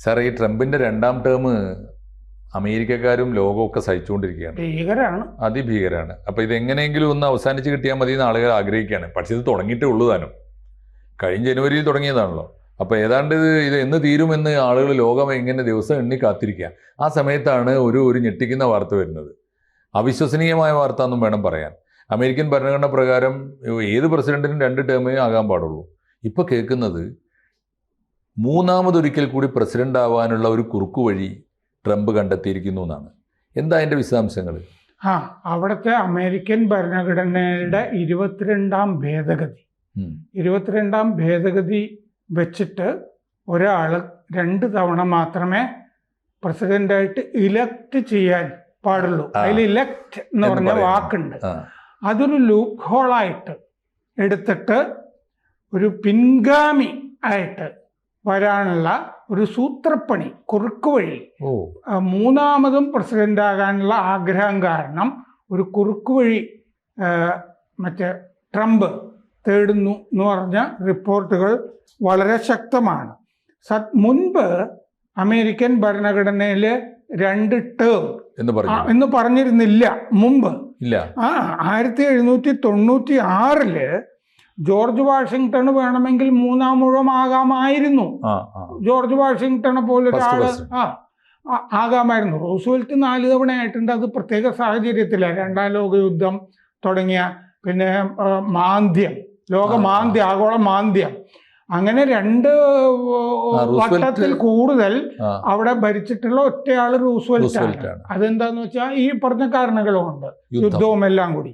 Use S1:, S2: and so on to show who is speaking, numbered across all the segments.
S1: Sir, ഈ ട്രംപിന്റെ രണ്ടാം ടേം അമേരിക്കക്കാരും ലോകമൊക്കെ സഹിച്ചുകൊണ്ടിരിക്കുകയാണ്.
S2: ഭീകരാണ്,
S1: അതിഭീകരാണ്. അപ്പൊ ഇതെങ്ങനെയെങ്കിലും ഒന്ന് അവസാനിച്ച് കിട്ടിയാൽ മതി എന്ന് ആളുകൾ ആഗ്രഹിക്കുകയാണ്. പക്ഷെ ഇത് തുടങ്ങിയിട്ടേ ഉള്ളൂ താനും. കഴിഞ്ഞ ജനുവരിയിൽ തുടങ്ങിയതാണല്ലോ. അപ്പൊ ഏതാണ്ട് ഇത് എന്ന് തീരുമെന്ന് ആളുകൾ ലോകം എങ്ങനെ ദിവസം എണ്ണി കാത്തിരിക്കുക. ആ സമയത്താണ് ഒരു ഞെട്ടിക്കുന്ന വാർത്ത വരുന്നത്. അവിശ്വസനീയമായ വാർത്ത എന്നും വേണം പറയാൻ. അമേരിക്കൻ ഭരണഘടന പ്രകാരം ഏത് പ്രസിഡന്റിനും 2 ടേമേ ആകാൻ പാടുള്ളൂ. ഇപ്പൊ കേൾക്കുന്നത് മൂന്നാമതൊരിക്കൽ കൂടി പ്രസിഡന്റ് ആവാനുള്ള ഒരു കുറുക്കു വഴി ട്രംപ് കണ്ടെത്തിയിരിക്കുന്നു എന്നാണ്. എന്താ അതിന്റെ വിശദാംശങ്ങൾ?
S2: അവിടുത്തെ അമേരിക്കൻ ഭരണഘടനയുടെ 22ാം ഭേദഗതി വെച്ചിട്ട് ഒരാൾ 2 തവണ മാത്രമേ പ്രസിഡന്റായിട്ട് ഇലക്ട് ചെയ്യാൻ പാടുള്ളൂ. അതിൽ ഇലക്ട് എന്ന് പറഞ്ഞ വാക്കുണ്ട്. അതൊരു ലൂപ്പ് ഹോളായിട്ട് എടുത്തിട്ട് ഒരു പിൻഗാമി ആയിട്ട് വരാനുള്ള ഒരു സൂത്രപ്പണി, കുറുക്കുവഴി, മൂന്നാമതും പ്രസിഡന്റ് ആകാനുള്ള ആഗ്രഹം കാരണം ഒരു കുറുക്കുവഴി മറ്റേ ട്രംപ് തേടുന്നു എന്ന് പറഞ്ഞ റിപ്പോർട്ടുകൾ വളരെ ശക്തമാണ്. മുൻപ് അമേരിക്കൻ ഭരണഘടനയിൽ 2 ടേം എന്ന് പറഞ്ഞിരുന്നില്ല മുമ്പ്. 1796 ജോർജ് വാഷിങ്ടൺ വേണമെങ്കിൽ 3-ാം ഊഴമാകാമായിരുന്നു. ജോർജ് വാഷിങ്ടണെ പോലെ ഒരാള് ആകാമായിരുന്നു. റൂസ്വെൽറ്റ് 4 തവണയായിട്ടുണ്ട്. അത് പ്രത്യേക സാഹചര്യത്തിലാണ്. 2ാം ലോകയുദ്ധം തുടങ്ങിയ, പിന്നെ ആഗോള മാന്ദ്യം, അങ്ങനെ 2 വട്ടത്തിൽ കൂടുതൽ അവിടെ ഭരിച്ചിട്ടുള്ള ഒറ്റയാള് റൂസ്വെൽറ്റ് ആണ്. അതെന്താന്ന് വെച്ചാൽ ഈ പറഞ്ഞ കാരണങ്ങളുമുണ്ട്, യുദ്ധവും എല്ലാം കൂടി.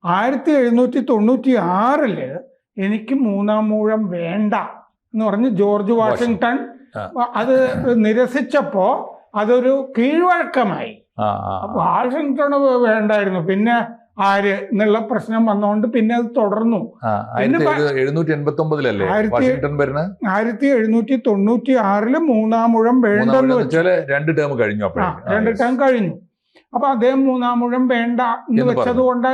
S2: 1796 എനിക്ക് 3-ാം ഊഴം വേണ്ട എന്ന് പറഞ്ഞ് ജോർജ് വാഷിങ്ടൺ അത് നിരസിച്ചപ്പോ അതൊരു കീഴ്വഴക്കമായി. വാഷിങ്ടൺ വേണ്ടായിരുന്നു, പിന്നെ ആര് എന്നുള്ള പ്രശ്നം വന്നുകൊണ്ട് പിന്നെ അത് തുടർന്നു. 1796 3-ാം ഊഴം വേണ്ടെന്ന് വെച്ചാൽ
S1: 2 ടേം കഴിഞ്ഞു.
S2: 2 ടേം കഴിഞ്ഞു. അപ്പൊ അദ്ദേഹം 3-ാം ഊഴം വേണ്ട എന്ന് വെച്ചത് കൊണ്ട്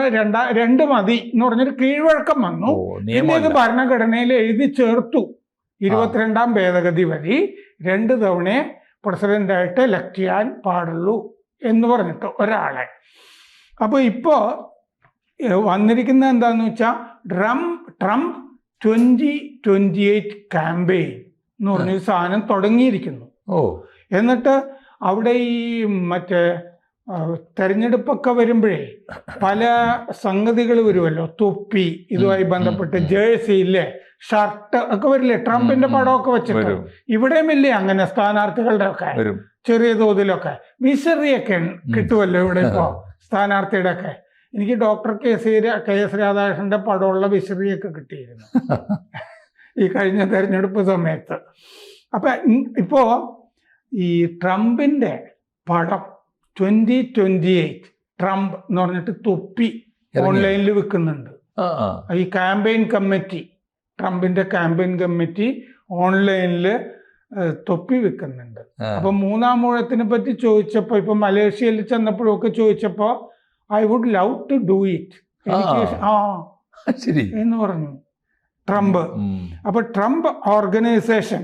S2: 2 മതി എന്ന് പറഞ്ഞൊരു കീഴ്വഴക്കം വന്നു. പിന്നെ ഇത് ഭരണഘടനയിൽ എഴുതി ചേർത്തു. 22ാം ഭേദഗതി വഴി 2 തവണ പ്രസിഡന്റായിട്ട് എലക്ട് ചെയ്യാൻ പാടുള്ളൂ എന്ന് പറഞ്ഞിട്ട് ഒരാളെ. അപ്പൊ ഇപ്പോ വന്നിരിക്കുന്നത് എന്താന്ന് വെച്ചാൽ ട്രംപ് 2028 ക്യാമ്പയിൻ എന്ന് പറഞ്ഞൊരു സാധനം തുടങ്ങിയിരിക്കുന്നു. എന്നിട്ട് അവിടെ ഈ മറ്റേ തെരഞ്ഞെടുപ്പൊക്കെ വരുമ്പോഴേ പല സംഗതികൾ വരുമല്ലോ. തൊപ്പി, ഇതുമായി ബന്ധപ്പെട്ട് ജേഴ്സി ഇല്ലേ, ഷർട്ട് ഒക്കെ വരില്ലേ, ട്രംപിന്റെ പടമൊക്കെ വെച്ചിട്ട്. ഇവിടെയും ഇല്ലേ അങ്ങനെ സ്ഥാനാർത്ഥികളുടെ ഒക്കെ ചെറിയ തോതിലൊക്കെ വിശറിയൊക്കെ കിട്ടുമല്ലോ ഇവിടെ ഇപ്പോ സ്ഥാനാർത്ഥിയുടെ ഒക്കെ. എനിക്ക് ഡോക്ടർ കെ.എസ്. രാധാകൃഷ്ണന്റെ പടമുള്ള വിശറിയൊക്കെ കിട്ടിയിരുന്നു ഈ കഴിഞ്ഞ തെരഞ്ഞെടുപ്പ് സമയത്ത്. അപ്പൊ ഇപ്പോ ഈ ട്രംപിന്റെ പടം 2028 ട്രംപ് എന്ന് പറഞ്ഞിട്ട് തൊപ്പി ഓൺലൈനിൽ വിൽക്കുന്നുണ്ട്. ഈ ക്യാമ്പയിൻ കമ്മിറ്റി, ട്രംപിന്റെ ക്യാമ്പയിൻ കമ്മിറ്റി ഓൺലൈനിൽ തൊപ്പി വിൽക്കുന്നുണ്ട്. അപ്പൊ 3-ാം ഊഴത്തിനെ പറ്റി ചോദിച്ചപ്പോ, ഇപ്പൊ മലേഷ്യയിൽ ചെന്നപ്പോഴൊക്കെ ചോദിച്ചപ്പോ I would love to do it എന്ന് പറഞ്ഞു ട്രംപ്. അപ്പൊ ട്രംപ് ഓർഗനൈസേഷൻ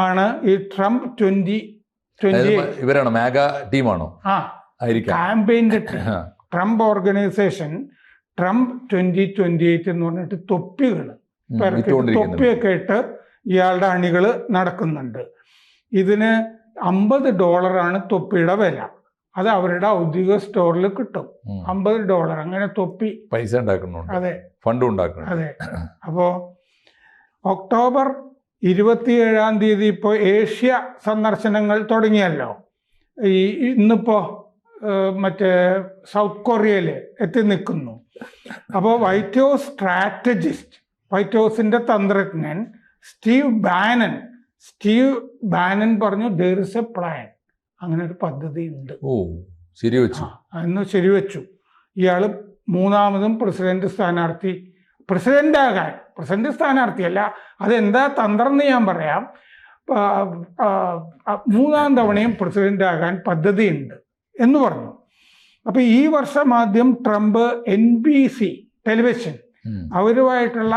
S2: ആണ് ഈ ട്രംപ്
S1: 2028
S2: ക്യാമ്പയിന്റെ ട്രംപ് ഓർഗനൈസേഷൻ ട്രംപ് 2028 എന്ന് പറഞ്ഞിട്ട് തൊപ്പിയൊക്കെ ഇട്ട് ഇയാളുടെ അണികൾ നടക്കുന്നുണ്ട്. ഇതിന് $50 തൊപ്പിയുടെ വില. അത് അവരുടെ ഔദ്യോഗിക സ്റ്റോറിൽ കിട്ടും. $50 അങ്ങനെ തൊപ്പി
S1: പൈസ ഉണ്ടാക്കുന്നുണ്ട്.
S2: അതെ,
S1: ഫണ്ട് ഉണ്ടാക്കുന്നുണ്ട്.
S2: അതെ. അപ്പോ ഒക്ടോബർ 27-ാം തീയതി ഇപ്പോൾ ഏഷ്യ സന്ദർശനങ്ങൾ തുടങ്ങിയല്ലോ. ഇന്നിപ്പോ മറ്റേ സൗത്ത് കൊറിയയിൽ എത്തി നിൽക്കുന്നു. അപ്പോൾ വൈറ്റ് ഹൗസിന്റെ തന്ത്രജ്ഞൻ സ്റ്റീവ് ബാനൻ പറഞ്ഞു there is a plan, അങ്ങനെ ഒരു പദ്ധതി ഉണ്ട്. ശരിവെച്ചു. ഇയാള് 3-ാമതും പ്രസിഡന്റ് സ്ഥാനാർത്ഥിയല്ല, അതെന്താ തന്ത്രം എന്ന് ഞാൻ പറയാം. 3-ാം തവണയും പ്രസിഡന്റ് ആകാൻ പദ്ധതിയുണ്ട് എന്ന് പറഞ്ഞു. അപ്പൊ ഈ വർഷം ആദ്യം ട്രംപ് NBC ടെലിവിഷൻ അവരുമായിട്ടുള്ള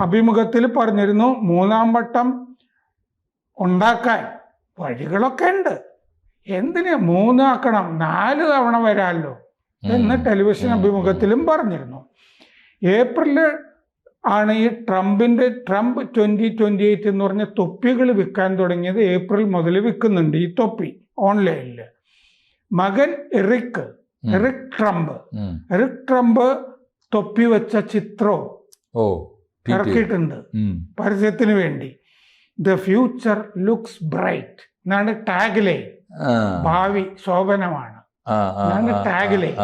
S2: അഭിമുഖത്തിൽ പറഞ്ഞിരുന്നു 3-ാം വട്ടം ഉണ്ടാക്കാൻ വഴികളൊക്കെ ഉണ്ട്. എന്തിന് 3 ആക്കണം, 4 തവണ വരാമല്ലോ എന്ന് ടെലിവിഷൻ അഭിമുഖത്തിലും പറഞ്ഞിരുന്നു. ഏപ്രിൽ ആണ് ഈ ട്രംപ് 2028 എന്ന് പറഞ്ഞ തൊപ്പികൾ വിൽക്കാൻ തുടങ്ങിയത്. ഏപ്രിൽ മുതൽ വിൽക്കുന്നുണ്ട് ഈ തൊപ്പി ഓൺലൈനിൽ. മകൻ എറിക് ട്രംപ് തൊപ്പി വെച്ച ചിത്രവും ഇറക്കിയിട്ടുണ്ട് പരസ്യത്തിന് വേണ്ടി. ദ ഫ്യൂച്ചർ ലുക്സ് ബ്രൈറ്റ് എന്നാണ് ടാഗ് ലൈൻ. ഭാവി ശോഭനമാണ് എന്നാണ് ടാഗ് ലൈൻ.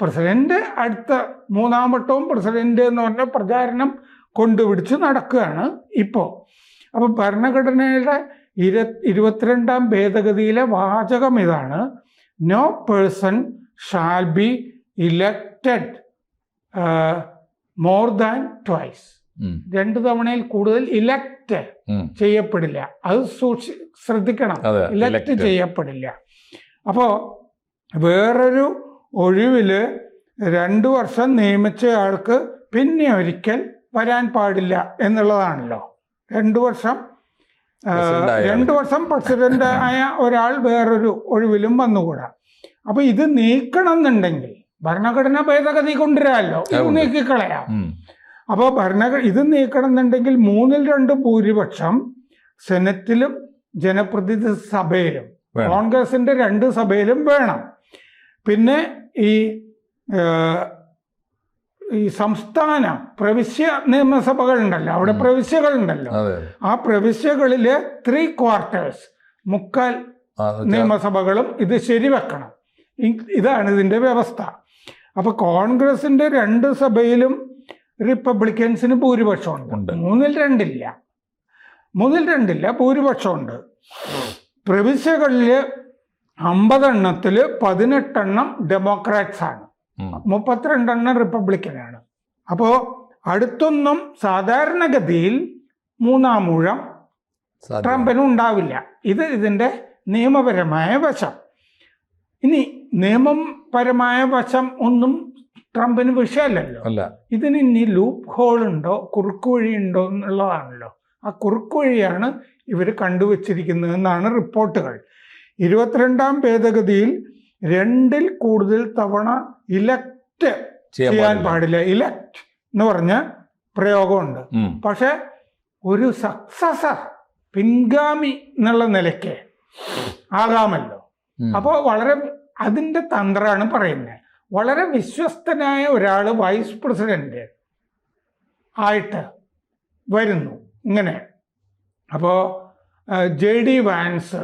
S2: പ്രസിഡന്റ് അടുത്ത 3-ാം വട്ടവും പ്രസിഡന്റ് എന്ന് പറഞ്ഞ പ്രചാരണം കൊണ്ടുപിടിച്ച് നടക്കുകയാണ് ഇപ്പോൾ. അപ്പൊ ഭരണഘടനയുടെ 22ാം ഭേദഗതിയിലെ വാചകം ഇതാണ്: no person shall be elected more than twice. 2 തവണയിൽ കൂടുതൽ ഇലക്ട് ചെയ്യപ്പെടില്ല. അത് ശ്രദ്ധിക്കണം, ഇലക്ട് ചെയ്യപ്പെടില്ല. അപ്പോ വേറൊരു ഒഴിവില് 2 വർഷം നിയമിച്ച ആൾക്ക് പിന്നെ ഒരിക്കൽ വരാൻ പാടില്ല എന്നുള്ളതാണല്ലോ. 2 വർഷം പ്രസിഡന്റ് ആയ ഒരാൾ വേറൊരു ഒഴിവിലും വന്നുകൂടാ. അപ്പൊ ഇത് നീക്കണം എന്നുണ്ടെങ്കിൽ ഭരണഘടനാ ഭേദഗതി കൊണ്ടുവരാമല്ലോ, ഇത് നീക്കിക്കളയാം. അപ്പൊ ഇത് നീക്കണം എന്നുണ്ടെങ്കിൽ 3/2 ഭൂരിപക്ഷം സെനറ്റിലും ജനപ്രതിനിധി സഭയിലും, കോൺഗ്രസിന്റെ 2 സഭയിലും വേണം. പിന്നെ ഈ സംസ്ഥാന പ്രവിശ്യ നിയമസഭകളുണ്ടല്ലോ, അവിടെ പ്രവിശ്യകളുണ്ടല്ലോ, ആ പ്രവിശ്യകളിലെ 3/4 മുക്കാൽ നിയമസഭകളും ഇത് ശരിവെക്കണം. ഇതാണ് ഇതിന്റെ വ്യവസ്ഥ. അപ്പൊ കോൺഗ്രസിന്റെ 2 സഭയിലും റിപ്പബ്ലിക്കൻസിന് ഭൂരിപക്ഷമുണ്ട്. 3/2 ഇല്ല, ഭൂരിപക്ഷമുണ്ട്. പ്രവിശ്യകളില് 50 എണ്ണത്തില് 18 എണ്ണം ഡെമോക്രാറ്റ്സ് ആണ്, 32 എണ്ണം റിപ്പബ്ലിക്കനാണ്. അപ്പോ അടുത്തൊന്നും സാധാരണഗതിയിൽ 3-ാം ഊഴം ട്രംപിന് ഉണ്ടാവില്ല. ഇതിന്റെ നിയമപരമായ വശം. ഇനി നിയമപരമായ വശം ഒന്നും ട്രംപിന് വിഷയമല്ലല്ലോ. ഇതിന് ഇനി ലൂപ്പ് ഹോൾ ഉണ്ടോ, കുറുക്കു വഴി ഉണ്ടോ എന്നുള്ളതാണല്ലോ. ആ കുറുക്കു വഴിയാണ് ഇവർ കണ്ടുവച്ചിരിക്കുന്നതെന്നാണ് റിപ്പോർട്ടുകൾ. 22ാം ഭേദഗതിയിൽ 2-ൽ കൂടുതൽ തവണ ഇലക്ട് ചെയ്യാൻ പാടില്ല. ഇലക്ട് എന്ന് പറഞ്ഞ പ്രയോഗമുണ്ട്. പക്ഷെ ഒരു സക്സസർ, പിൻഗാമി എന്നുള്ള നിലയ്ക്ക് ആകാമല്ലോ. അപ്പോൾ അതിന്റെ തന്ത്രമാണ് പറയുന്നത്. വളരെ വിശ്വസ്തനായ ഒരാൾ വൈസ് പ്രസിഡന്റ് ആയിട്ട് വരുന്നു ഇങ്ങനെ. അപ്പോൾ JD വാൻസ്,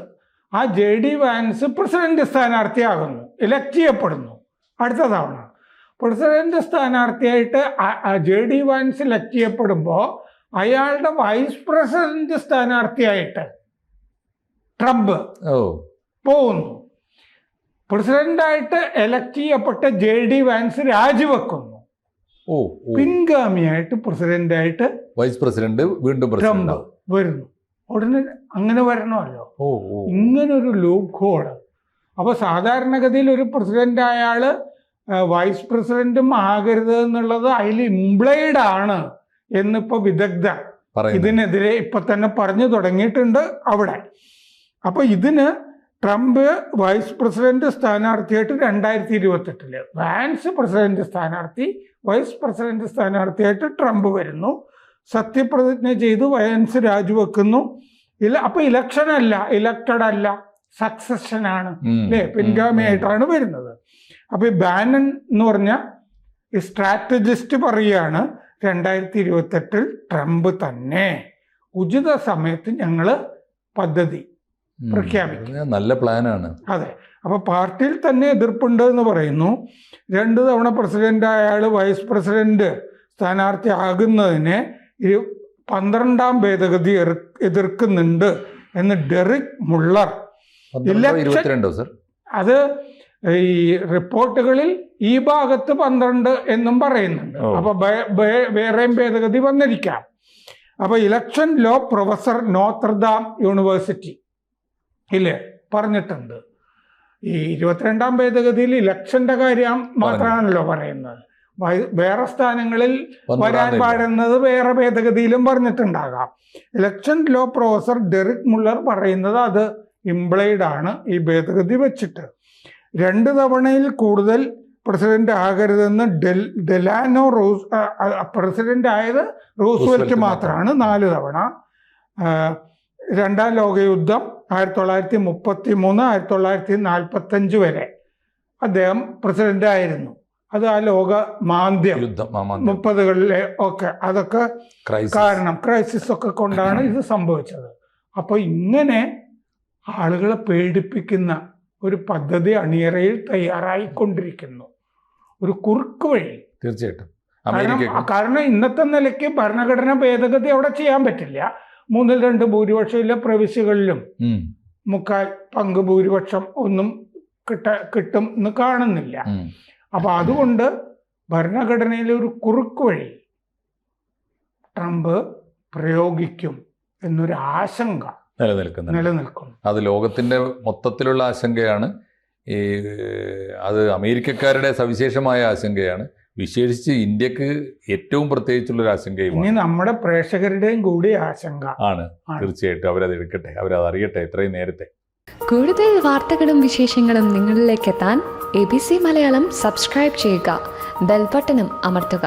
S2: ആ JD വാൻസ് പ്രസിഡന്റ് സ്ഥാനാർത്ഥിയാകുന്നു, ഇലക്ട് ചെയ്യപ്പെടുന്നു. അടുത്ത തവണ പ്രസിഡന്റ് സ്ഥാനാർത്ഥിയായിട്ട് JD വാൻസ് ഇലക്ട് ചെയ്യപ്പെടുമ്പോൾ അയാളുടെ വൈസ് പ്രസിഡന്റ് സ്ഥാനാർത്ഥിയായിട്ട് ട്രംപ് പോകുന്നു. പ്രസിഡന്റായിട്ട് എലക്ട് ചെയ്യപ്പെട്ട JD വാൻസ് രാജിവെക്കുന്നു. പിൻഗാമിയായിട്ട് പ്രസിഡന്റായിട്ട്
S1: വൈസ് പ്രസിഡന്റ് വീണ്ടും
S2: ട്രംപ് വരുന്നു. ഉടനെ അങ്ങനെ വരണമല്ലോ. ഇങ്ങനൊരു ലൂപ്പ് ഹോൾ. അപ്പൊ സാധാരണഗതിയിൽ ഒരു പ്രസിഡന്റ് അയാള് വൈസ് പ്രസിഡന്റും ആകരുത് എന്നുള്ളത് അതിൽ ഇംപ്ലൈഡ് ആണ് എന്നിപ്പോ വിദഗ്ധർ ഇതിനെതിരെ ഇപ്പൊ തന്നെ പറഞ്ഞു തുടങ്ങിയിട്ടുണ്ട് അവിടെ. അപ്പൊ ഇതിന് ട്രംപ് വൈസ് പ്രസിഡന്റ് സ്ഥാനാർത്ഥിയായിട്ട് 2028 വാൻസ് പ്രസിഡന്റ് സ്ഥാനാർത്ഥി, വൈസ് പ്രസിഡന്റ് സ്ഥാനാർത്ഥിയായിട്ട് ട്രംപ് വരുന്നു. സത്യപ്രതിജ്ഞ ചെയ്ത് വാൻസ് രാജിവെക്കുന്നു. അപ്പൊ ഇലക്ഷൻ അല്ല, ഇലക്റ്റഡ് അല്ല, സക്സഷൻ ആണ് അല്ലേ, പിൻഗാമിയായിട്ടാണ് വരുന്നത്. അപ്പൊ ഈ ബാനൻ എന്ന് പറഞ്ഞ ഈ സ്ട്രാറ്റജിസ്റ്റ് പറയുകയാണ് 2028 ട്രംപ് തന്നെ ഉചിത സമയത്ത് ഞങ്ങള് പദ്ധതി പ്രഖ്യാപിക്കും.
S1: നല്ല പ്ലാനാണ്.
S2: അതെ. അപ്പൊ പാർട്ടിയിൽ തന്നെ എതിർപ്പുണ്ട് എന്ന് പറയുന്നു. 2 തവണ പ്രസിഡന്റ് അയാൾ വൈസ് പ്രസിഡന്റ് സ്ഥാനാർത്ഥി ആകുന്നതിനെ 12ാം ഭേദഗതി എതിർക്കുന്നുണ്ട് എന്ന് ഡെറിക് മുള്ളർ. അത് ഈ റിപ്പോർട്ടുകളിൽ ഈ ഭാഗത്ത് 12 എന്നും പറയുന്നുണ്ട്. അപ്പൊ വേറെയും ഭേദഗതി വന്നിരിക്കാം. അപ്പൊ election law professor Notre Dame university പറഞ്ഞിട്ടുണ്ട്. ഈ 22ാം ഭേദഗതിയിൽ ഇലക്ഷന്റെ കാര്യം മാത്രമാണല്ലോ പറയുന്നത്. വേറെ സ്ഥാനങ്ങളിൽ വരാൻ പാടുന്നത് വേറെ ഭേദഗതിയിലും പറഞ്ഞിട്ടുണ്ടാകാം. Election law professor Derek Muller പറയുന്നത് അത് ഇംപ്ലൈഡ് ആണ് ഈ ഭേദഗതി വെച്ചിട്ട്. 2 തവണയിൽ കൂടുതൽ പ്രസിഡന്റ് ആകരുതെന്ന് ഡെലാനോ പ്രസിഡന്റ് ആയത് റൂസ്വെൽറ്റ് മാത്രമാണ് 4 തവണ. 2ാം ലോകയുദ്ധം 1933 1945 വരെ അദ്ദേഹം പ്രസിഡന്റ് ആയിരുന്നു. അത് ആ ലോക മാന്ദ്യം 30കളിലെ ഒക്കെ അതൊക്കെ കാരണം ക്രൈസിസ് ഒക്കെ കൊണ്ടാണ് ഇത് സംഭവിച്ചത്. അപ്പോൾ ഇങ്ങനെ ആളുകളെ പേടിപ്പിക്കുന്ന ഒരു പദ്ധതി അണിയറയിൽ തയ്യാറായിക്കൊണ്ടിരിക്കുന്നു, ഒരു കുറുക്ക് വഴി.
S1: തീർച്ചയായിട്ടും.
S2: കാരണം ഇന്നത്തെ നിലയ്ക്ക് ഭരണഘടന ഭേദഗതി അവിടെ ചെയ്യാൻ പറ്റില്ല. 3/2 ഭൂരിപക്ഷമില്ല പ്രവിശ്യകളിലും 3/4 പങ്ക് ഭൂരിപക്ഷം ഒന്നും കിട്ടും എന്ന് കാണുന്നില്ല. അപ്പൊ അതുകൊണ്ട് ഭരണഘടനയിലെ ഒരു കുറുക്ക് വഴി ട്രംപ് പ്രയോഗിക്കും എന്നൊരു ആശങ്ക നിലനിൽക്കുന്നു.
S1: അത് ലോകത്തിന്റെ മൊത്തത്തിലുള്ള ആശങ്കയാണ്. അത് അമേരിക്കക്കാരുടെ സവിശേഷമായ ആശങ്കയാണ്. വിശേഷിച്ച് ഇന്ത്യക്ക് ഏറ്റവും പ്രത്യേകിച്ചുള്ളൊരു ആശങ്കയും
S2: ഇനി നമ്മുടെ പ്രേക്ഷകരുടെയും കൂടി ആശങ്ക
S1: ആണ്. തീർച്ചയായിട്ടും അവരത് എടുക്കട്ടെ, അവരത് അറിയട്ടെ എത്രയും നേരത്തെ.
S3: കൂടുതൽ വാർത്തകളും വിശേഷങ്ങളും നിങ്ങളിലേക്ക് എത്താൻ ABC മലയാളം സബ്സ്ക്രൈബ് ചെയ്യുക, ബെൽ ബട്ടണും അമർത്തുക.